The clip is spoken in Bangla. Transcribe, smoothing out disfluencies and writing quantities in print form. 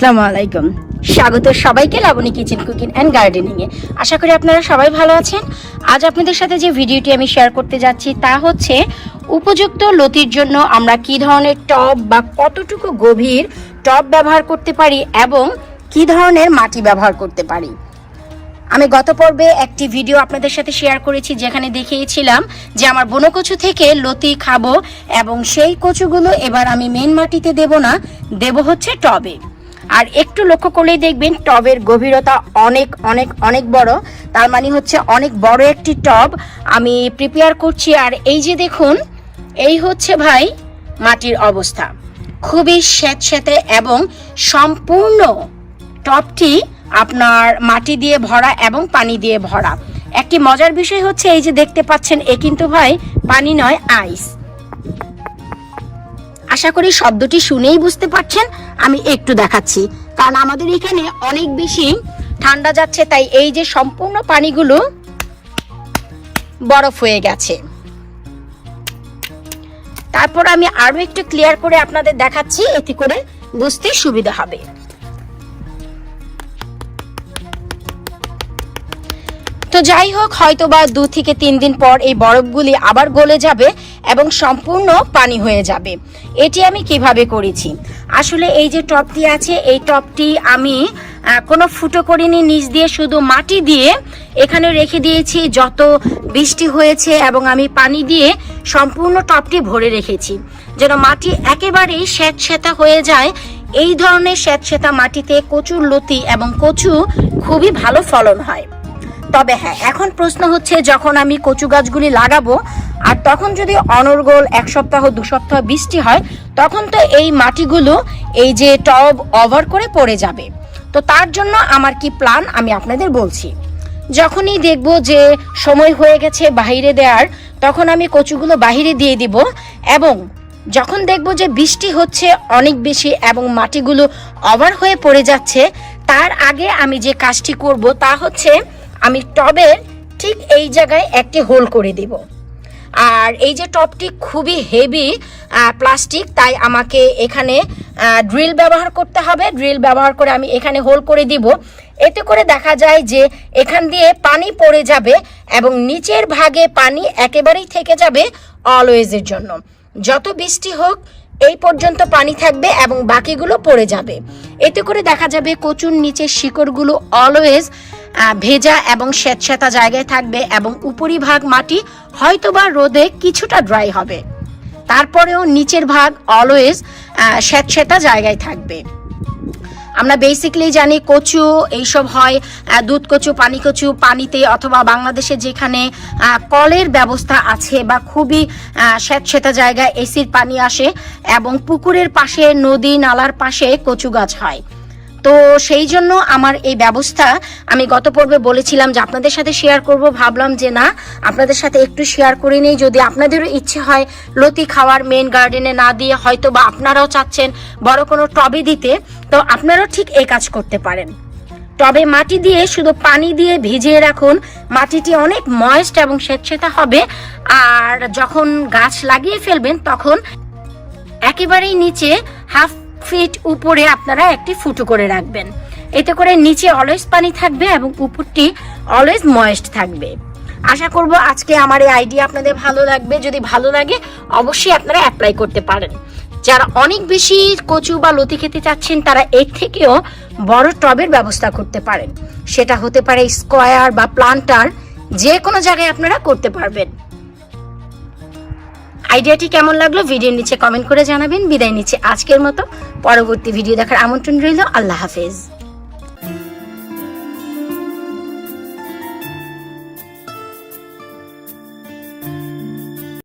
আসসালামু আলাইকুম, স্বাগত সবাইকে Labani kitchen cooking and gardening এ। আশা করি আপনারা সবাই ভালো আছেন। আজ আপনাদের সাথে যে ভিডিওটি আমি শেয়ার করতে যাচ্ছি তা হচ্ছে উপযুক্ত লতির জন্য আমরা কি ধরনের টব বা কতটুকু গভীর টব ব্যবহার করতে পারি এবং কি ধরনের মাটি ব্যবহার করতে পারি। আমি গত পর্বে একটি ভিডিও আপনাদের সাথে শেয়ার করেছি যেখানে দেখিয়েছিলাম যে আমার বুনো কচু থেকে লতি খাবো এবং সেই কচুগুলো এবার আমি মেন মাটিতে দেব না, দেব হচ্ছে টবে। আর একটু লক্ষ্য করলেই দেখবেন টবের গভীরতা অনেক অনেক অনেক বড়, তার মানে হচ্ছে অনেক বড় একটি টব আমি প্রিপেয়ার করছি। আর এই যে দেখুন, এই হচ্ছে ভাই মাটির অবস্থা, খুবই স্যাঁতস্যাঁতে এবং সম্পূর্ণ টবটি আপনার মাটি দিয়ে ভরা এবং পানি দিয়ে ভরা। একটি মজার বিষয় হচ্ছে এই যে দেখতে পাচ্ছেন, এ কিন্তু ভাই পানি নয়, আইস। আশা করি শব্দটি শুনেই বুঝতে পারছেন। আমি একটু দেখাচ্ছি, কারণ আমাদের এখানে অনেক বেশি ঠান্ডা যাচ্ছে, তাই এই যে সম্পূর্ণ পানিগুলো বরফ হয়ে গেছে। তারপর আমি আরো একটু ক্লিয়ার করে আপনাদের দেখাচ্ছি, এতে করে বুঝতে সুবিধা হবে। তো যাই হোক, হয়তো বা 2 থেকে 3 দিন পর এই বরফগুলি আবার গলে যাবে এবং সম্পূর্ণ পানি হয়ে যাবে। এটি আমি কিভাবে করেছি, আসলে এই যে টবটি আছে, এই টবটি আমি কোনো ফুটো করিনি, নিচ দিয়ে শুধু মাটি দিয়ে এখানে রেখে দিয়েছি। যত বৃষ্টি হয়েছে এবং আমি পানি দিয়ে সম্পূর্ণ টবটি ভরে রেখেছি, যেন মাটি একেবারেই স্যাঁতস্যাঁতা হয়ে যায়। এই ধরনের স্যাঁতস্যাঁতা মাটিতে কচুর লতি এবং কচু খুবই ভালো ফলন হয়। তবে হ্যাঁ, এখন প্রশ্ন হচ্ছে যখন আমি কচু গাছগুলি লাগাবো আর তখন যদি অনর্গল 1 সপ্তাহ 2 সপ্তাহ বৃষ্টি হয়, তখন তো এই মাটিগুলো এই যে টব ওভার করে পড়ে যাবে। তো তার জন্য আমার কি প্ল্যান আমি আপনাদের বলছি। যখনই দেখব যে সময় হয়ে গেছে বাইরে দেওয়ার, তখন আমি কচুগুলো বাইরে দিয়ে দিব। এবং যখন দেখব যে বৃষ্টি হচ্ছে অনেক বেশি এবং মাটিগুলো ওভার হয়ে পড়ে যাচ্ছে, তার আগে আমি যে কাজটি করব তা হচ্ছে আমি টবের ঠিক এই জায়গায় একটি হোল করে দিব। আর এই যে টবটি খুবই হেভি প্লাস্টিক, তাই আমাকে এখানে ড্রিল ব্যবহার করতে হবে। ড্রিল ব্যবহার করে আমি এখানে হোল করে দিব। এতে করে দেখা যায় যে এখান দিয়ে পানি পড়ে যাবে এবং নিচের ভাগে পানি একেবারেই থেকে যাবে অলওয়েজের জন্য। যত বৃষ্টি হোক এই পর্যন্ত পানি থাকবে এবং বাকিগুলো পড়ে যাবে। এতে করে দেখা যাবে কচুর নিচের শিকড়গুলো অলওয়েজ ভেজা এবং স্যাঁতস্যাঁতা জায়গায় থাকবে এবং উপরিভাগ মাটি হয়তোবা রোদে কিছুটা ড্রাই হবে, তারপরেও নিচের ভাগ অলওয়েজ স্যাঁতস্যাঁতা জায়গায় থাকবে। আমরা বেসিক্যালি জানি কচু এইসব হয় দুধ কচু, পানি কচু পানিতে, অথবা বাংলাদেশে যেখানে কলের ব্যবস্থা আছে বা খুবই স্যাঁতস্যাঁতা জায়গায় এসির পানি আসে এবং পুকুরের পাশে, নদী নালার পাশে কচু গাছ হয়। তো সেই জন্য আমার এই ব্যবস্থা আমি গত পর্বে বলেছিলাম যে আপনাদের সাথে শেয়ার করব। ভাবলাম যে না, আপনাদের সাথে একটু শেয়ার করে নেই, যদি আপনাদেরও ইচ্ছে হয় লতি খাওয়ার মেন গার্ডেনে না দিয়ে, হয়তো বা আপনারাও চাচ্ছেন বড় কোনো টবে দিতে, তো আপনারাও ঠিক এই কাজ করতে পারেন। টবে মাটি দিয়ে শুধু পানি দিয়ে ভিজিয়ে রাখুন, মাটিটি অনেক ময়েস্ট এবং স্যাঁতস্যাঁতা হবে। আর যখন গাছ লাগিয়ে ফেলবেন তখন একেবারেই নিচে হাফ ফিট উপরে আপনারা একটি ফুটো করে রাখবেন। এতে করে নিচে অলওয়েজ পানি থাকবে এবং উপরটি অলওয়েজ ময়েস্ট থাকবে। আশা করব আজকে আমার এই আইডিয়া আপনাদের ভালো লাগবে। যদি ভালো লাগে অবশ্যই আপনারা অ্যাপ্লাই করতে পারেন। যারা অনেক বেশি কচু বা লতি খেতে চাচ্ছেন, তারা এর থেকেও বড় টবের ব্যবস্থা করতে পারেন। সেটা হতে পারে স্কোয়ার বা প্লান্টার, যে কোনো জায়গায় আপনারা করতে পারবেন। আইডিয়াটি কেমন লাগলো ভিডিওর নিচে কমেন্ট করে জানাবেন। বিদায় নিচ্ছে আজকের মতো, পরবর্তী ভিডিও দেখার আমন্ত্রণ রইল। আল্লাহ হাফেজ।